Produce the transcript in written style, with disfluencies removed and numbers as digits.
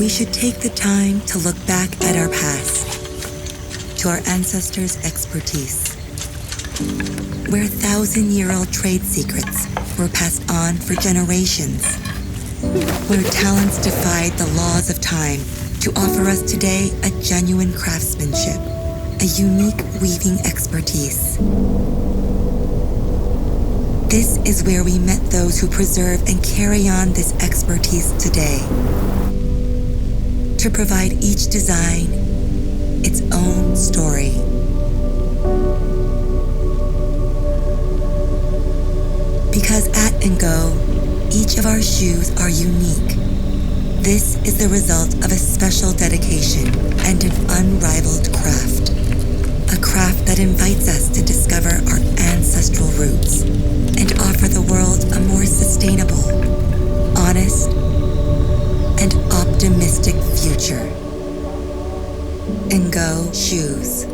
we should take the time to look back at our past, to our ancestors' expertise, where 1,000-year-old trade secrets were passed on for generations, where talents defied the laws of time to offer us today a genuine craftsmanship, a unique weaving expertise. This is where we met those who preserve and carry on this expertise today, to provide each design its own story. Because at and go, each of our shoes are unique. This is the result of a special dedication and an unrivaled craft. A craft that invites us to discover our ancestral roots and offer the world a more sustainable, honest, and optimistic future. And go shoes.